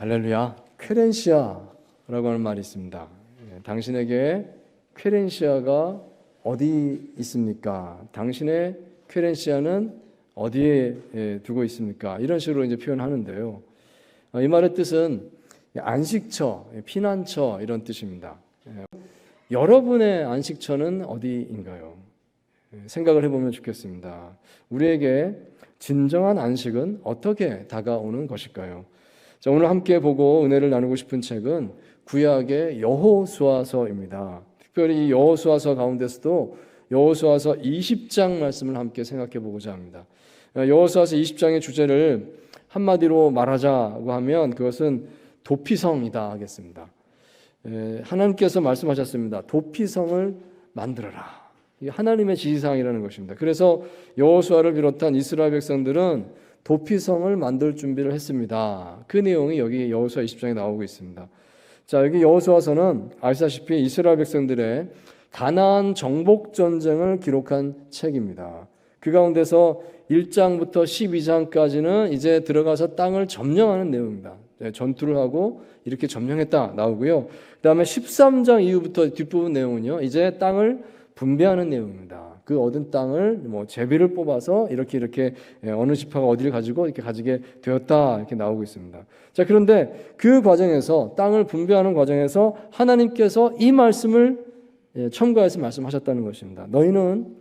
할렐루야. 쾌렌시아라고 하는 말이 있습니다. 당신에게 쾌렌시아가 어디 있습니까? 당신의 쾌렌시아는 어디에 두고 있습니까? 이런 식으로 이제 표현하는데요. 이 말의 뜻은 안식처, 피난처 이런 뜻입니다. 여러분의 안식처는 어디인가요? 생각을 해보면 좋겠습니다. 우리에게 진정한 안식은 어떻게 다가오는 것일까요? 자, 오늘 함께 보고 은혜를 나누고 싶은 책은 구약의 여호수아서입니다. 특별히 이 여호수아서 가운데서도 여호수아서 20장 말씀을 함께 생각해 보고자 합니다. 여호수아서 20장의 주제를 한마디로 말하자고 하면 그것은 도피성이다 하겠습니다. 하나님께서 말씀하셨습니다. 도피성을 만들어라. 하나님의 지시사항이라는 것입니다. 그래서 여호수아를 비롯한 이스라엘 백성들은 도피성을 만들 준비를 했습니다. 그 내용이 여기 여호수아 20장에 나오고 있습니다. 자, 여기 여호수아서는 아시다시피 이스라엘 백성들의 가나안 정복 전쟁을 기록한 책입니다. 그 가운데서 1장부터 12장까지는 이제 들어가서 땅을 점령하는 내용입니다. 전투를 하고 이렇게 점령했다 나오고요. 그 다음에 13장 이후부터 뒷부분 내용은요, 이제 땅을 분배하는 내용입니다. 그 얻은 땅을 제비를 뽑아서 이렇게 어느 지파가 어디를 가지고 이렇게 가지게 되었다 이렇게 나오고 있습니다. 자, 그런데 그 과정에서 땅을 분배하는 과정에서 하나님께서 이 말씀을 첨가해서 말씀하셨다는 것입니다. 너희는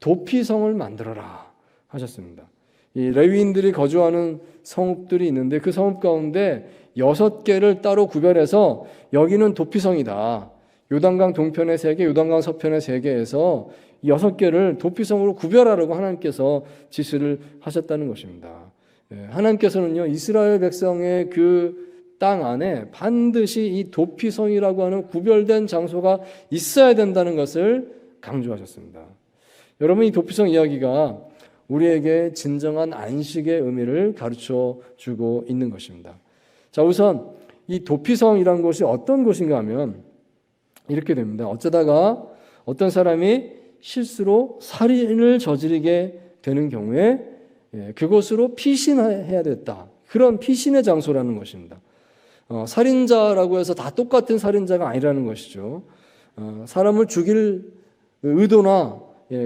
도피성을 만들어라 하셨습니다. 이 레위인들이 거주하는 성읍들이 있는데 그 성읍 가운데 6개를 따로 구별해서 여기는 도피성이다. 요단강 동편의 3개, 요단강 서편의 3개에서 6개를 도피성으로 구별하라고 하나님께서 지시를 하셨다는 것입니다. 하나님께서는요, 이스라엘 백성의 그 땅 안에 반드시 이 도피성이라고 하는 구별된 장소가 있어야 된다는 것을 강조하셨습니다. 여러분, 이 도피성 이야기가 우리에게 진정한 안식의 의미를 가르쳐 주고 있는 것입니다. 자, 우선 이 도피성이라는 곳이 어떤 곳인가 하면 이렇게 됩니다. 어쩌다가 어떤 사람이 실수로 살인을 저지르게 되는 경우에 그곳으로 피신해야 됐다. 그런 피신의 장소라는 것입니다. 살인자라고 해서 다 똑같은 살인자가 아니라는 것이죠. 사람을 죽일 의도나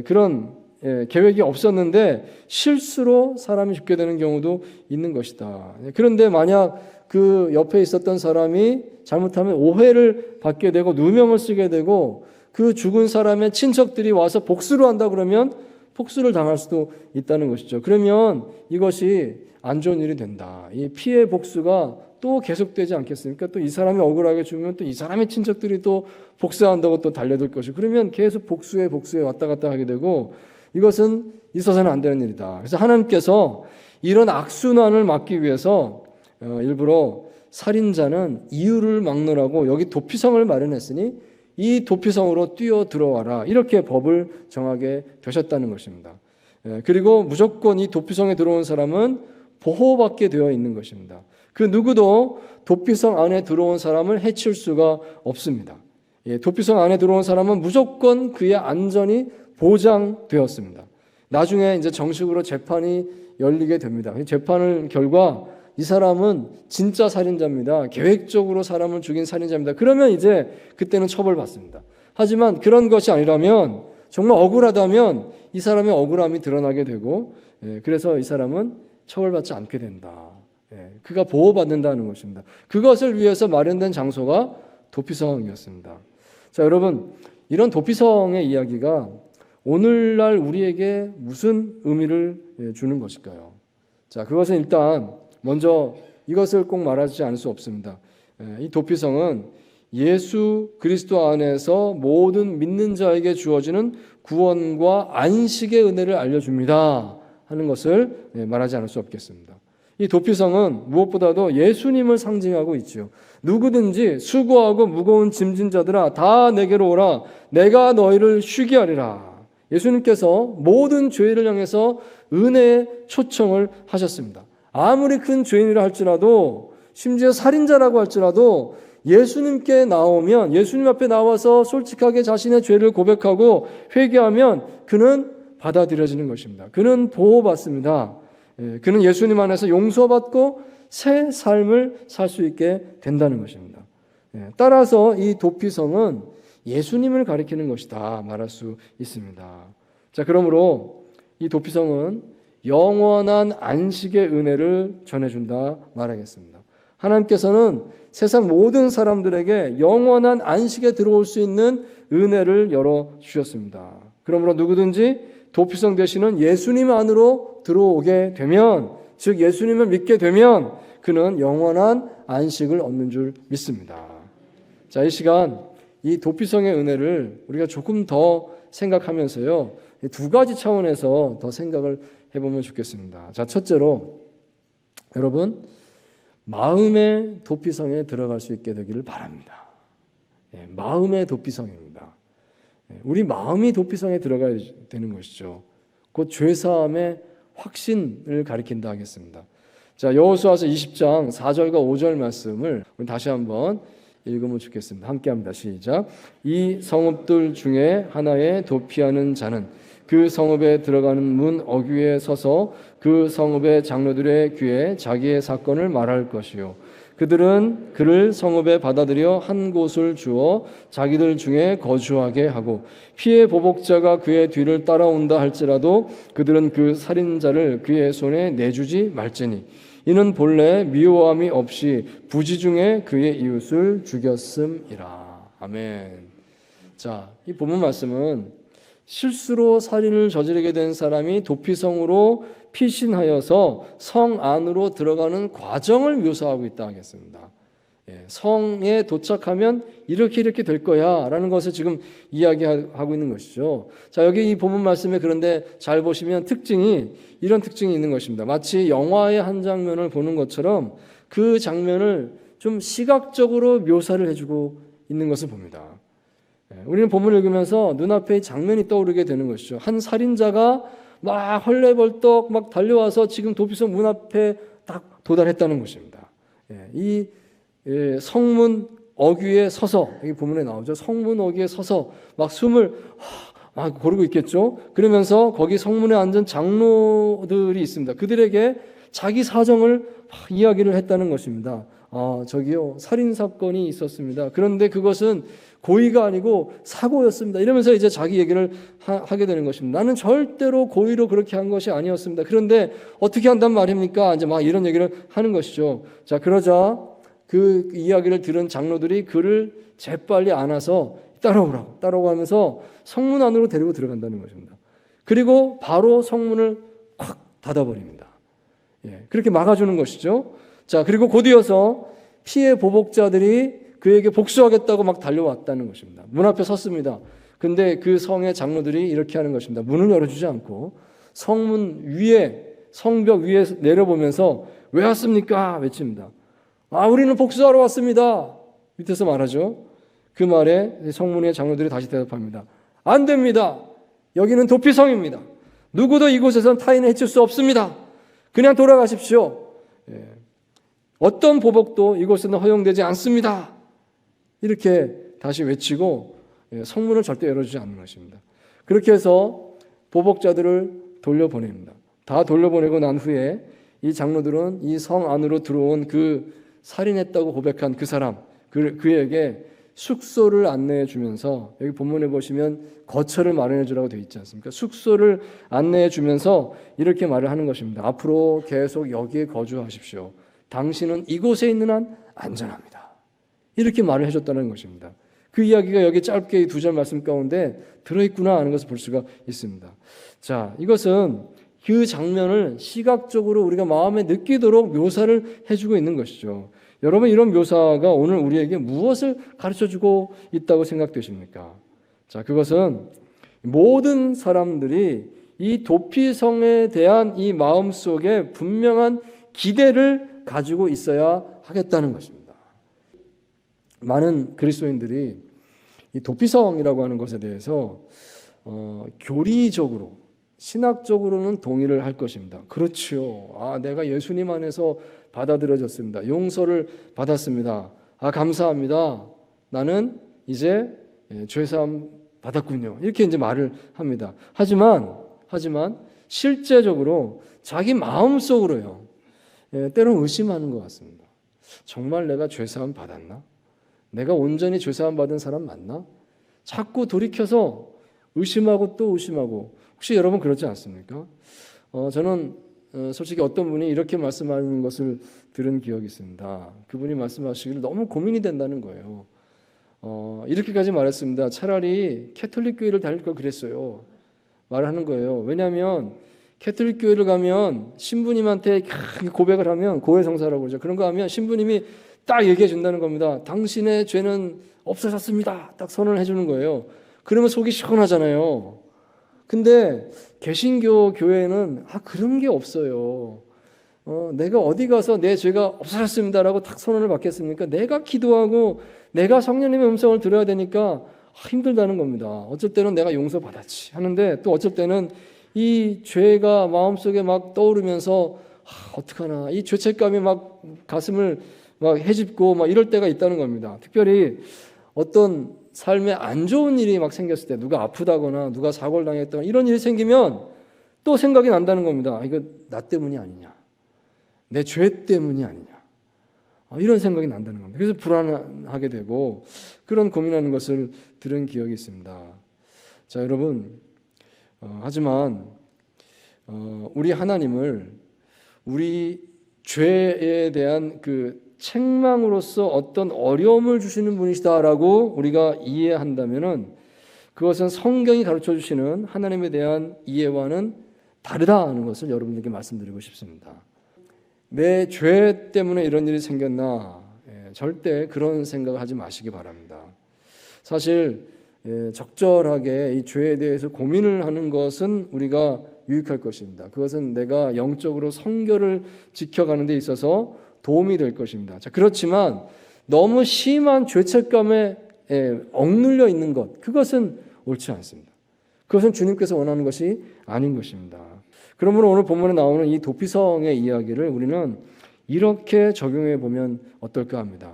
그런 계획이 없었는데 실수로 사람이 죽게 되는 경우도 있는 것이다. 그런데 만약 그 옆에 있었던 사람이 잘못하면 오해를 받게 되고 누명을 쓰게 되고 그 죽은 사람의 친척들이 와서 복수를 한다 그러면 복수를 당할 수도 있다는 것이죠. 그러면 이것이 안 좋은 일이 된다. 이 피해 복수가 또 계속되지 않겠습니까? 또 이 사람이 억울하게 죽으면 또 이 사람의 친척들이 또 복수한다고 또 달려들 것이고 그러면 계속 복수에 왔다 갔다 하게 되고 이것은 있어서는 안 되는 일이다. 그래서 하나님께서 이런 악순환을 막기 위해서 일부러 살인자는 이유를 막느라고 여기 도피성을 마련했으니 이 도피성으로 뛰어 들어와라 이렇게 법을 정하게 되셨다는 것입니다. 그리고 무조건 이 도피성에 들어온 사람은 보호받게 되어 있는 것입니다. 그 누구도 도피성 안에 들어온 사람을 해칠 수가 없습니다. 도피성 안에 들어온 사람은 무조건 그의 안전이 보장되었습니다. 나중에 이제 정식으로 재판이 열리게 됩니다. 재판을 결과 이 사람은 진짜 살인자입니다. 계획적으로 사람을 죽인 살인자입니다. 그러면 이제 그때는 처벌받습니다. 하지만 그런 것이 아니라면 정말 억울하다면 이 사람의 억울함이 드러나게 되고 그래서 이 사람은 처벌받지 않게 된다. 그가 보호받는다는 것입니다. 그것을 위해서 마련된 장소가 도피성이었습니다. 자, 여러분, 이런 도피성의 이야기가 오늘날 우리에게 무슨 의미를 주는 것일까요? 자, 그것은 일단 먼저 이것을 꼭 말하지 않을 수 없습니다. 이 도피성은 예수 그리스도 안에서 모든 믿는 자에게 주어지는 구원과 안식의 은혜를 알려줍니다 하는 것을 말하지 않을 수 없겠습니다. 이 도피성은 무엇보다도 예수님을 상징하고 있지요. 누구든지 수고하고 무거운 짐진 자들아 다 내게로 오라 내가 너희를 쉬게 하리라. 예수님께서 모든 죄를 향해서 은혜의 초청을 하셨습니다. 아무리 큰 죄인이라 할지라도 심지어 살인자라고 할지라도 예수님께 나오면 예수님 앞에 나와서 솔직하게 자신의 죄를 고백하고 회개하면 그는 받아들여지는 것입니다. 그는 보호받습니다. 그는 예수님 안에서 용서받고 새 삶을 살 수 있게 된다는 것입니다. 따라서 이 도피성은 예수님을 가리키는 것이다 말할 수 있습니다. 자, 그러므로 이 도피성은 영원한 안식의 은혜를 전해준다 말하겠습니다. 하나님께서는 세상 모든 사람들에게 영원한 안식에 들어올 수 있는 은혜를 열어주셨습니다. 그러므로 누구든지 도피성 되시는 예수님 안으로 들어오게 되면, 즉 예수님을 믿게 되면 그는 영원한 안식을 얻는 줄 믿습니다. 자, 이 시간 이 도피성의 은혜를 우리가 조금 더 생각하면서요, 두 가지 차원에서 더 생각을 해보면 좋겠습니다. 자, 첫째로 여러분 마음의 도피성에 들어갈 수 있게 되기를 바랍니다. 마음의 도피성입니다. 우리 마음이 도피성에 들어가야 되는 것이죠. 곧 죄사함의 확신을 가리킨다 하겠습니다. 자, 여호수아서 20장 4절과 5절 말씀을 우리 다시 한번 읽으면 좋겠습니다. 함께합니다. 시작. 이 성읍들 중에 하나에 도피하는 자는 그 성읍에 들어가는 문 어귀에 서서 그 성읍의 장로들의 귀에 자기의 사건을 말할 것이요, 그들은 그를 성읍에 받아들여 한 곳을 주어 자기들 중에 거주하게 하고, 피해 보복자가 그의 뒤를 따라온다 할지라도 그들은 그 살인자를 그의 손에 내주지 말지니 이는 본래 미워함이 없이 부지 중에 그의 이웃을 죽였음이라. 아멘. 자, 이 본문 말씀은 실수로 살인을 저지르게 된 사람이 도피성으로 피신하여서 성 안으로 들어가는 과정을 묘사하고 있다 하겠습니다. 성에 도착하면 이렇게 될 거야 라는 것을 지금 이야기하고 있는 것이죠. 자, 여기 이 본문 말씀에 그런데 잘 보시면 이런 특징이 있는 것입니다. 마치 영화의 한 장면을 보는 것처럼 그 장면을 좀 시각적으로 묘사를 해주고 있는 것을 봅니다. 우리는 본문을 읽으면서 눈앞에 장면이 떠오르게 되는 것이죠. 한 살인자가 막 헐레벌떡 막 달려와서 지금 도피성 문 앞에 딱 도달했다는 것입니다. 이 성문 어귀에 서서, 여기 본문에 나오죠. 성문 어귀에 서서 막 숨을 막 고르고 있겠죠. 그러면서 거기 성문에 앉은 장로들이 있습니다. 그들에게 자기 사정을 막 이야기를 했다는 것입니다. 저기요, 살인 사건이 있었습니다. 그런데 그것은 고의가 아니고 사고였습니다. 이러면서 이제 자기 얘기를 하게 되는 것입니다. 나는 절대로 고의로 그렇게 한 것이 아니었습니다. 그런데 어떻게 한단 말입니까? 이제 막 이런 얘기를 하는 것이죠. 자, 그러자 그 이야기를 들은 장로들이 그를 재빨리 안아서 따라오라고 하면서 성문 안으로 데리고 들어간다는 것입니다. 그리고 바로 성문을 콱 닫아버립니다. 그렇게 막아주는 것이죠. 자, 그리고 곧이어서 피해 보복자들이 그에게 복수하겠다고 막 달려왔다는 것입니다. 문 앞에 섰습니다. 근데 그 성의 장로들이 이렇게 하는 것입니다. 문을 열어주지 않고 성문 위에, 성벽 위에 내려보면서 왜 왔습니까? 외칩니다. 우리는 복수하러 왔습니다. 밑에서 말하죠. 그 말에 성문의 장로들이 다시 대답합니다. 안 됩니다. 여기는 도피성입니다. 누구도 이곳에서는 타인을 해칠 수 없습니다. 그냥 돌아가십시오. 어떤 보복도 이곳에는 허용되지 않습니다. 이렇게 다시 외치고 성문을 절대 열어주지 않는 것입니다. 그렇게 해서 보복자들을 돌려보냅니다. 다 돌려보내고 난 후에 이 장로들은 이 성 안으로 들어온 그 살인했다고 고백한 그 사람, 그에게 숙소를 안내해 주면서, 여기 본문에 보시면 거처를 마련해 주라고 되어 있지 않습니까? 숙소를 안내해 주면서 이렇게 말을 하는 것입니다. 앞으로 계속 여기에 거주하십시오. 당신은 이곳에 있는 한 안전합니다. 이렇게 말을 해줬다는 것입니다. 그 이야기가 여기 짧게 2절 말씀 가운데 들어있구나 하는 것을 볼 수가 있습니다. 자, 이것은 그 장면을 시각적으로 우리가 마음에 느끼도록 묘사를 해주고 있는 것이죠. 여러분, 이런 묘사가 오늘 우리에게 무엇을 가르쳐주고 있다고 생각되십니까? 자, 그것은 모든 사람들이 이 도피성에 대한 이 마음속에 분명한 기대를 가지고 있어야 하겠다는 것입니다. 많은 그리스도인들이 이 도피성이라고 하는 것에 대해서 교리적으로, 신학적으로는 동의를 할 것입니다. 그렇죠. 내가 예수님 안에서 받아들여졌습니다. 용서를 받았습니다. 감사합니다. 나는 이제 죄사함 받았군요. 이렇게 이제 말을 합니다. 하지만 실제적으로 자기 마음속으로요, 때로는 의심하는 것 같습니다. 정말 내가 죄사함 받았나? 내가 온전히 죄사함 받은 사람 맞나? 자꾸 돌이켜서 의심하고 또 의심하고. 혹시 여러분 그렇지 않습니까? 저는 솔직히 어떤 분이 이렇게 말씀하는 것을 들은 기억이 있습니다. 그분이 말씀하시기를 너무 고민이 된다는 거예요. 이렇게까지 말했습니다. 차라리 캐톨릭 교회를 다닐 걸 그랬어요. 말을 하는 거예요. 왜냐하면 캐톨릭 교회를 가면 신부님한테 고백을 하면 고해성사라고 그러죠. 그런 거 하면 신부님이 딱 얘기해 준다는 겁니다. 당신의 죄는 없어졌습니다. 딱 선언을 해주는 거예요. 그러면 속이 시원하잖아요. 근데 개신교 교회는 그런 게 없어요. 내가 어디 가서 내 죄가 없어졌습니다라고 딱 선언을 받겠습니까? 내가 기도하고 내가 성령님의 음성을 들어야 되니까 힘들다는 겁니다. 어쩔 때는 내가 용서받았지 하는데 또 어쩔 때는 이 죄가 마음속에 막 떠오르면서 어떡하나 이 죄책감이 막 가슴을 막 헤집고 막 이럴 때가 있다는 겁니다. 특별히 어떤 삶에 안 좋은 일이 막 생겼을 때 누가 아프다거나 누가 사고를 당했다거나 이런 일이 생기면 또 생각이 난다는 겁니다. 이거 나 때문이 아니냐, 내 죄 때문이 아니냐, 이런 생각이 난다는 겁니다. 그래서 불안하게 되고 그런 고민하는 것을 들은 기억이 있습니다. 자, 여러분, 하지만 우리 하나님을 우리 죄에 대한 그 책망으로서 어떤 어려움을 주시는 분이시다라고 우리가 이해한다면은 그것은 성경이 가르쳐 주시는 하나님에 대한 이해와는 다르다는 것을 여러분들께 말씀드리고 싶습니다. 내 죄 때문에 이런 일이 생겼나? 절대 그런 생각을 하지 마시기 바랍니다. 사실 적절하게 이 죄에 대해서 고민을 하는 것은 우리가 유익할 것입니다. 그것은 내가 영적으로 성결을 지켜가는 데 있어서 도움이 될 것입니다. 자, 그렇지만 너무 심한 죄책감에 억눌려 있는 것, 그것은 옳지 않습니다. 그것은 주님께서 원하는 것이 아닌 것입니다. 그러므로 오늘 본문에 나오는 이 도피성의 이야기를 우리는 이렇게 적용해 보면 어떨까 합니다.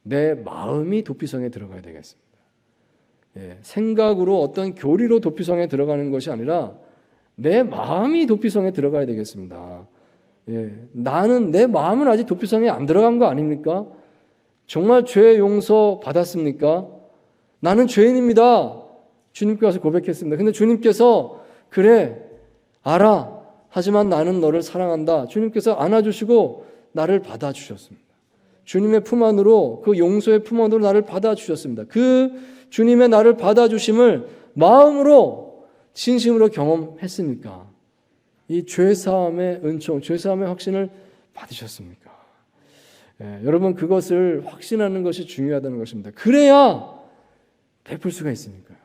내 마음이 도피성에 들어가야 되겠습니다. 생각으로 어떤 교리로 도피성에 들어가는 것이 아니라 내 마음이 도피성에 들어가야 되겠습니다. 나는 내 마음은 아직 도피성에 안 들어간 거 아닙니까? 정말 죄 용서 받았습니까? 나는 죄인입니다. 주님께서 고백했습니다. 근데 주님께서 그래 알아. 하지만 나는 너를 사랑한다. 주님께서 안아주시고 나를 받아주셨습니다. 주님의 품 안으로 그 용서의 품 안으로 나를 받아주셨습니다. 그 주님의 나를 받아주심을 마음으로 진심으로 경험했습니까? 이 죄사함의 은총, 죄사함의 확신을 받으셨습니까? 여러분 그것을 확신하는 것이 중요하다는 것입니다. 그래야 베풀 수가 있으니까요.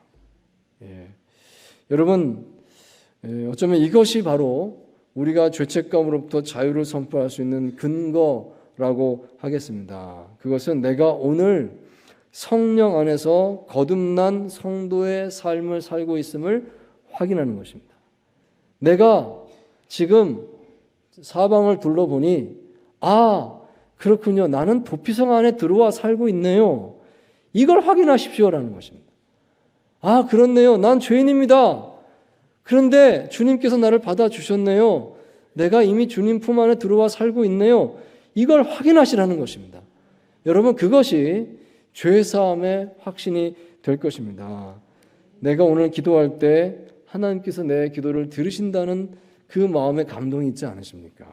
여러분 어쩌면 이것이 바로 우리가 죄책감으로부터 자유를 선포할 수 있는 근거라고 하겠습니다. 그것은 내가 오늘 성령 안에서 거듭난 성도의 삶을 살고 있음을 확인하는 것입니다. 내가 지금 사방을 둘러보니 그렇군요. 나는 도피성 안에 들어와 살고 있네요. 이걸 확인하십시오라는 것입니다. 그렇네요. 난 죄인입니다. 그런데 주님께서 나를 받아주셨네요. 내가 이미 주님 품 안에 들어와 살고 있네요. 이걸 확인하시라는 것입니다. 여러분 그것이 죄사함의 확신이 될 것입니다. 내가 오늘 기도할 때 하나님께서 내 기도를 들으신다는 그 마음의 감동이 있지 않으십니까?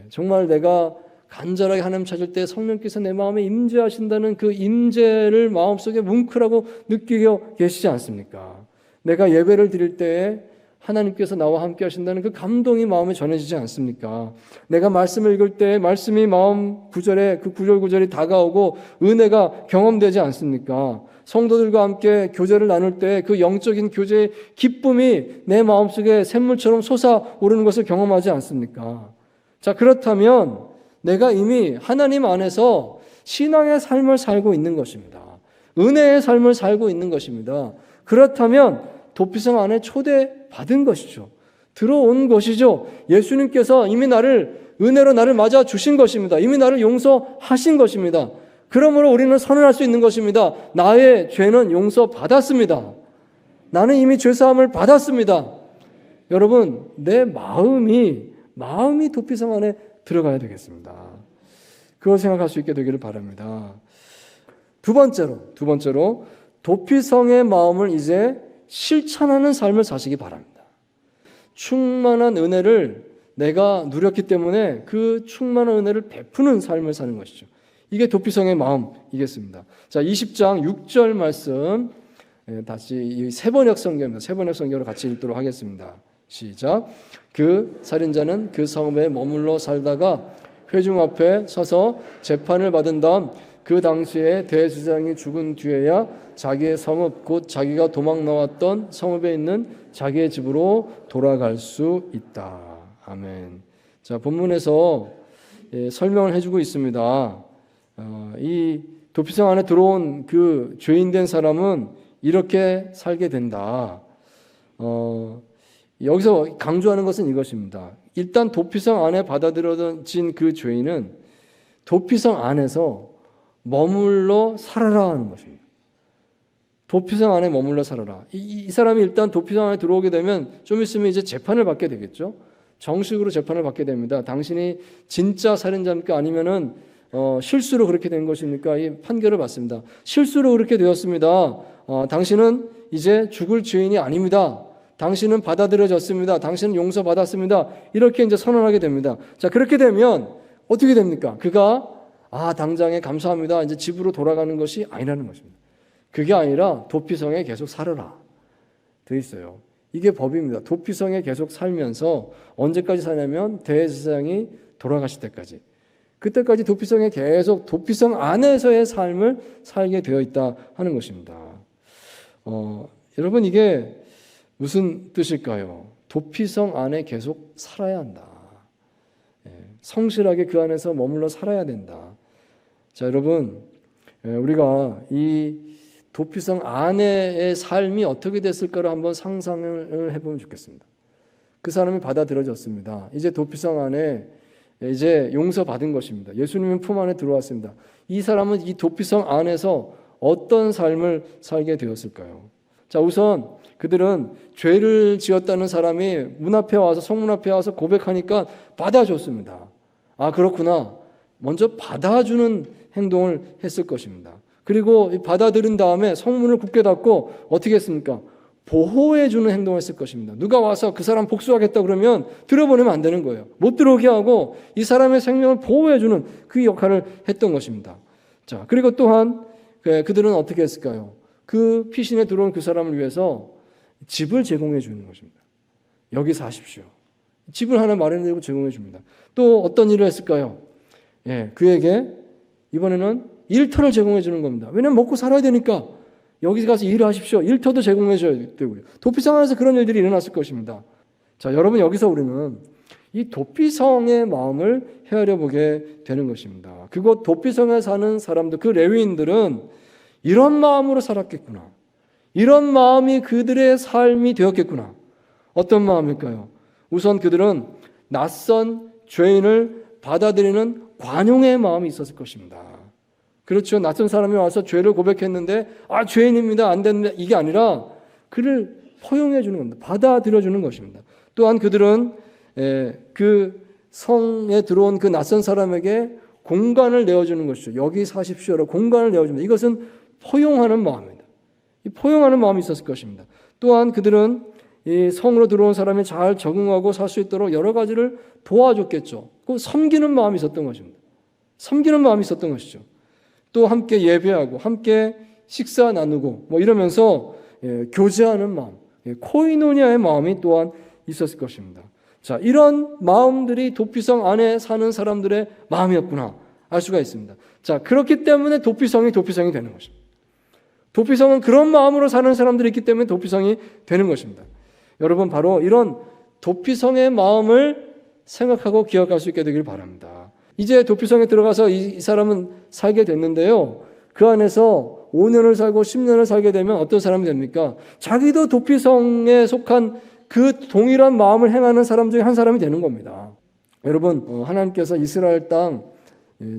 정말 내가 간절하게 하나님 찾을 때 성령께서 내 마음에 임재하신다는 그 임재를 마음속에 뭉클하고 느끼고 계시지 않습니까? 내가 예배를 드릴 때 하나님께서 나와 함께 하신다는 그 감동이 마음에 전해지지 않습니까? 내가 말씀을 읽을 때 말씀이 마음 구절에 그 구절구절이 다가오고 은혜가 경험되지 않습니까? 성도들과 함께 교제를 나눌 때 그 영적인 교제의 기쁨이 내 마음속에 샘물처럼 솟아오르는 것을 경험하지 않습니까? 자, 그렇다면 내가 이미 하나님 안에서 신앙의 삶을 살고 있는 것입니다. 은혜의 삶을 살고 있는 것입니다. 그렇다면 도피성 안에 초대받은 것이죠. 들어온 것이죠. 예수님께서 이미 은혜로 나를 맞아 주신 것입니다. 이미 나를 용서하신 것입니다. 그러므로 우리는 선언할 수 있는 것입니다. 나의 죄는 용서받았습니다. 나는 이미 죄사함을 받았습니다. 여러분, 내 마음이 도피성 안에 들어가야 되겠습니다. 그걸 생각할 수 있게 되기를 바랍니다. 두 번째로 도피성의 마음을 이제 실천하는 삶을 사시기 바랍니다. 충만한 은혜를 내가 누렸기 때문에 그 충만한 은혜를 베푸는 삶을 사는 것이죠. 이게 도피성의 마음이겠습니다. 자, 20장 6절 말씀 다시 이 세번역 성경입니다. 세번역 성경으로 같이 읽도록 하겠습니다. 시작. 그 살인자는 그 성읍에 머물러 살다가 회중 앞에 서서 재판을 받은 다음 그 당시에 대제사장이 죽은 뒤에야 자기의 성읍 곧 자기가 도망 나왔던 성읍에 있는 자기의 집으로 돌아갈 수 있다. 아멘. 자, 본문에서 설명을 해주고 있습니다. 이 도피성 안에 들어온 그 죄인된 사람은 이렇게 살게 된다. 여기서 강조하는 것은 이것입니다. 일단 도피성 안에 받아들여진 그 죄인은 도피성 안에서 머물러 살아라 하는 것입니다. 도피성 안에 머물러 살아라. 이 사람이 일단 도피성 안에 들어오게 되면 좀 있으면 이제 재판을 받게 되겠죠. 정식으로 재판을 받게 됩니다. 당신이 진짜 살인자입니까? 아니면은 실수로 그렇게 된 것입니까? 이 판결을 받습니다. 실수로 그렇게 되었습니다. 당신은 이제 죽을 죄인이 아닙니다. 당신은 받아들여졌습니다. 당신은 용서받았습니다. 이렇게 이제 선언하게 됩니다. 자, 그렇게 되면 어떻게 됩니까? 그가 당장에 감사합니다. 이제 집으로 돌아가는 것이 아니라는 것입니다. 그게 아니라 도피성에 계속 살아라 돼 있어요. 이게 법입니다. 도피성에 계속 살면서 언제까지 사냐면 대제사장이 돌아가실 때까지. 그때까지 도피성에 계속 도피성 안에서의 삶을 살게 되어 있다 하는 것입니다. 여러분 이게 무슨 뜻일까요? 도피성 안에 계속 살아야 한다. 성실하게 그 안에서 머물러 살아야 된다. 자, 여러분 우리가 이 도피성 안에의 삶이 어떻게 됐을까를 한번 상상을 해보면 좋겠습니다. 그 사람이 받아들여졌습니다. 이제 도피성 안에 이제 용서받은 것입니다. 예수님의 품 안에 들어왔습니다. 이 사람은 이 도피성 안에서 어떤 삶을 살게 되었을까요? 자, 우선 그들은 죄를 지었다는 사람이 문 앞에 와서 성문 앞에 와서 고백하니까 받아줬습니다. 그렇구나. 먼저 받아주는 행동을 했을 것입니다. 그리고 받아들인 다음에 성문을 굳게 닫고 어떻게 했습니까? 보호해주는 행동을 했을 것입니다. 누가 와서 그 사람 복수하겠다 그러면 들어보내면 안 되는 거예요. 못 들어오게 하고 이 사람의 생명을 보호해주는 그 역할을 했던 것입니다. 자, 그리고 또한 그들은 어떻게 했을까요? 그 피신에 들어온 그 사람을 위해서 집을 제공해 주는 것입니다. 여기 사십시오. 집을 하나 마련해주고 제공해 줍니다. 또 어떤 일을 했을까요? 그에게 이번에는 일터를 제공해 주는 겁니다. 왜냐하면 먹고 살아야 되니까 여기 가서 일하십시오. 일터도 제공해 줘야 되고요. 도피성 안에서 그런 일들이 일어났을 것입니다. 자, 여러분 여기서 우리는 이 도피성의 마음을 헤아려 보게 되는 것입니다. 그곳 도피성에 사는 사람들, 그 레위인들은 이런 마음으로 살았겠구나. 이런 마음이 그들의 삶이 되었겠구나. 어떤 마음일까요? 우선 그들은 낯선 죄인을 받아들이는 관용의 마음이 있었을 것입니다. 그렇죠. 낯선 사람이 와서 죄를 고백했는데 죄인입니다. 안 됩니다. 이게 아니라 그를 포용해 주는 겁니다. 받아들여 주는 것입니다. 또한 그들은 그 성에 들어온 그 낯선 사람에게 공간을 내어주는 것이죠. 여기 사십시오라고 공간을 내어줍니다. 이것은 포용하는 마음입니다. 이 포용하는 마음이 있었을 것입니다. 또한 그들은 이 성으로 들어온 사람이 잘 적응하고 살 수 있도록 여러 가지를 도와줬겠죠. 그 섬기는 마음이 있었던 것입니다. 섬기는 마음이 있었던 것이죠. 또 함께 예배하고 함께 식사 나누고 이러면서 교제하는 마음, 코이노니아의 마음이 또한 있었을 것입니다. 자, 이런 마음들이 도피성 안에 사는 사람들의 마음이었구나 알 수가 있습니다. 자, 그렇기 때문에 도피성이 되는 것입니다. 도피성은 그런 마음으로 사는 사람들이 있기 때문에 도피성이 되는 것입니다. 여러분 바로 이런 도피성의 마음을 생각하고 기억할 수 있게 되길 바랍니다. 이제 도피성에 들어가서 이 사람은 살게 됐는데요. 그 안에서 5년을 살고 10년을 살게 되면 어떤 사람이 됩니까? 자기도 도피성에 속한 그 동일한 마음을 행하는 사람 중에 한 사람이 되는 겁니다. 여러분 하나님께서 이스라엘 땅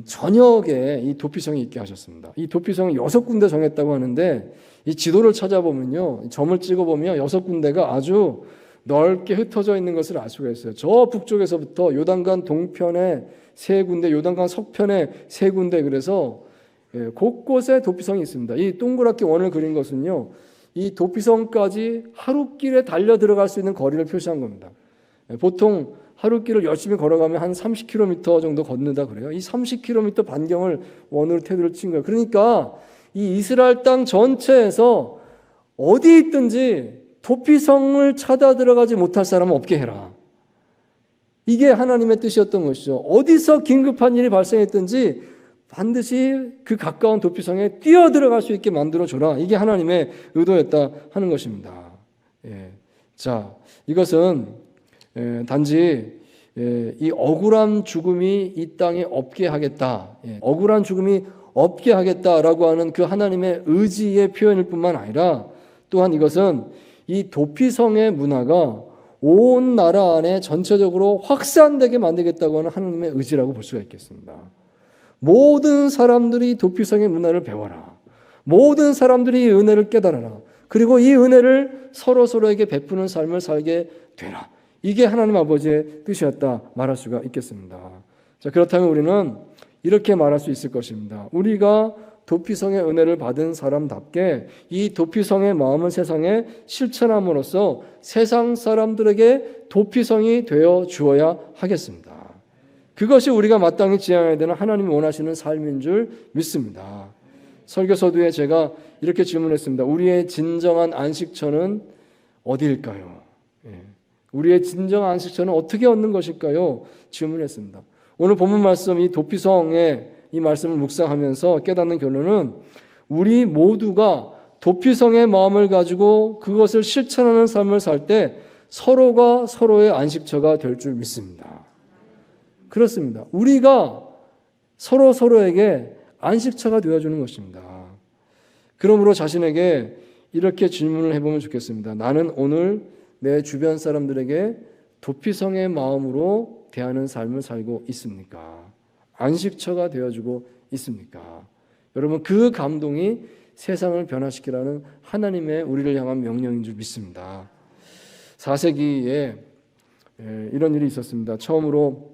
전역에 이 도피성이 있게 하셨습니다. 이 도피성이 6군데 정했다고 하는데 이 지도를 찾아보면요. 점을 찍어보면 6군데가 아주 넓게 흩어져 있는 것을 알 수가 있어요. 저 북쪽에서부터 요단강 동편에 세 군데, 요단강 서편에 세 군데, 그래서 곳곳에 도피성이 있습니다. 이 동그랗게 원을 그린 것은요, 이 도피성까지 하루길에 달려 들어갈 수 있는 거리를 표시한 겁니다. 보통 하루길을 열심히 걸어가면 한 30km 정도 걷는다 그래요. 이 30km 반경을 원으로 테두리를 친 거예요. 그러니까 이 이스라엘 땅 전체에서 어디 있든지 도피성을 찾아 들어가지 못할 사람은 없게 해라. 이게 하나님의 뜻이었던 것이죠. 어디서 긴급한 일이 발생했든지 반드시 그 가까운 도피성에 뛰어 들어갈 수 있게 만들어줘라. 이게 하나님의 의도였다 하는 것입니다. 자, 이것은 단지 이 억울한 죽음이 이 땅에 없게 하겠다, 억울한 죽음이 없게 하겠다라고 하는 그 하나님의 의지의 표현일 뿐만 아니라, 또한 이것은 이 도피성의 문화가 온 나라 안에 전체적으로 확산되게 만들겠다고 하는 하나님의 의지라고 볼 수가 있겠습니다. 모든 사람들이 도피성의 문화를 배워라. 모든 사람들이 이 은혜를 깨달아라. 그리고 이 은혜를 서로서로에게 베푸는 삶을 살게 되라. 이게 하나님 아버지의 뜻이었다 말할 수가 있겠습니다. 자, 그렇다면 우리는 이렇게 말할 수 있을 것입니다. 우리가 도피성의 은혜를 받은 사람답게 이 도피성의 마음을 세상에 실천함으로써 세상 사람들에게 도피성이 되어 주어야 하겠습니다. 그것이 우리가 마땅히 지향해야 되는 하나님이 원하시는 삶인 줄 믿습니다. 설교 서두에 제가 이렇게 질문했습니다. 우리의 진정한 안식처는 어디일까요? 우리의 진정한 안식처는 어떻게 얻는 것일까요? 질문했습니다. 오늘 본문 말씀, 이 도피성의 이 말씀을 묵상하면서 깨닫는 결론은 우리 모두가 도피성의 마음을 가지고 그것을 실천하는 삶을 살 때 서로가 서로의 안식처가 될 줄 믿습니다. 그렇습니다. 우리가 서로에게 안식처가 되어주는 것입니다. 그러므로 자신에게 이렇게 질문을 해보면 좋겠습니다. 나는 오늘 내 주변 사람들에게 도피성의 마음으로 대하는 삶을 살고 있습니까? 안식처가 되어주고 있습니까? 여러분, 그 감동이 세상을 변화시키라는 하나님의 우리를 향한 명령인 줄 믿습니다. 4세기에 이런 일이 있었습니다. 처음으로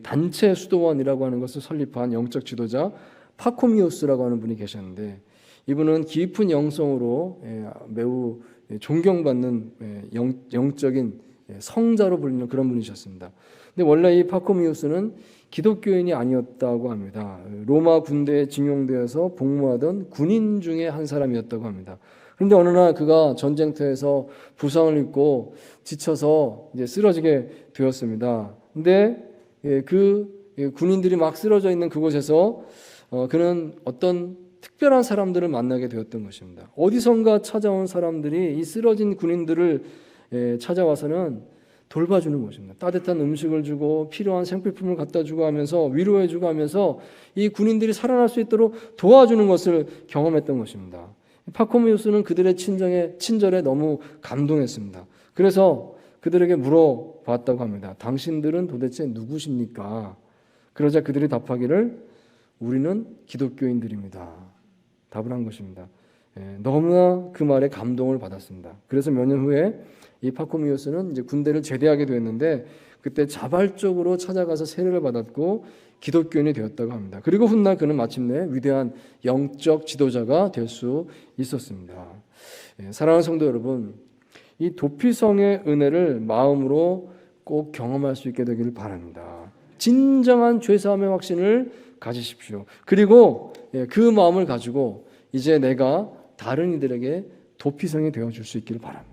단체 수도원이라고 하는 것을 설립한 영적 지도자 파코미우스라고 하는 분이 계셨는데, 이분은 깊은 영성으로 매우 존경받는 영적인 성자로 불리는 그런 분이셨습니다. 근데 원래 이 파코미우스는 기독교인이 아니었다고 합니다. 로마 군대에 징용되어서 복무하던 군인 중에 한 사람이었다고 합니다. 그런데 어느 날 그가 전쟁터에서 부상을 입고 지쳐서 이제 쓰러지게 되었습니다. 근데 그 군인들이 막 쓰러져 있는 그곳에서 그는 어떤 특별한 사람들을 만나게 되었던 것입니다. 어디선가 찾아온 사람들이 이 쓰러진 군인들을 찾아와서는 돌봐주는 것입니다. 따뜻한 음식을 주고 필요한 생필품을 갖다 주고 하면서 위로해 주고 하면서 이 군인들이 살아날 수 있도록 도와주는 것을 경험했던 것입니다. 파코미우스는 그들의 친절에 너무 감동했습니다. 그래서 그들에게 물어봤다고 합니다. 당신들은 도대체 누구십니까? 그러자 그들이 답하기를 우리는 기독교인들입니다. 답을 한 것입니다. 너무나 그 말에 감동을 받았습니다. 그래서 몇 년 후에 이 파코미우스는 이제 군대를 제대하게 되었는데 그때 자발적으로 찾아가서 세례를 받았고 기독교인이 되었다고 합니다. 그리고 훗날 그는 마침내 위대한 영적 지도자가 될 수 있었습니다. 사랑하는 성도 여러분, 이 도피성의 은혜를 마음으로 꼭 경험할 수 있게 되기를 바랍니다. 진정한 죄사함의 확신을 가지십시오. 그리고 그 마음을 가지고 이제 내가 다른 이들에게 도피성이 되어줄 수 있기를 바랍니다.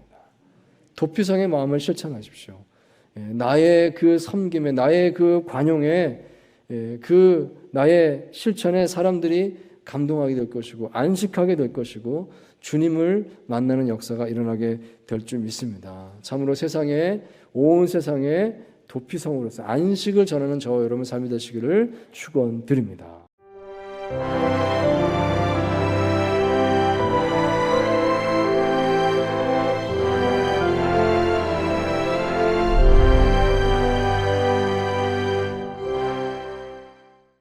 도피성의 마음을 실천하십시오. 나의 그 섬김에, 나의 그 관용에, 그 나의 실천에 사람들이 감동하게 될 것이고 안식하게 될 것이고 주님을 만나는 역사가 일어나게 될 줄 믿습니다. 참으로 온 세상에 도피성으로서 안식을 전하는 저와 여러분 삶이 되시기를 축원드립니다.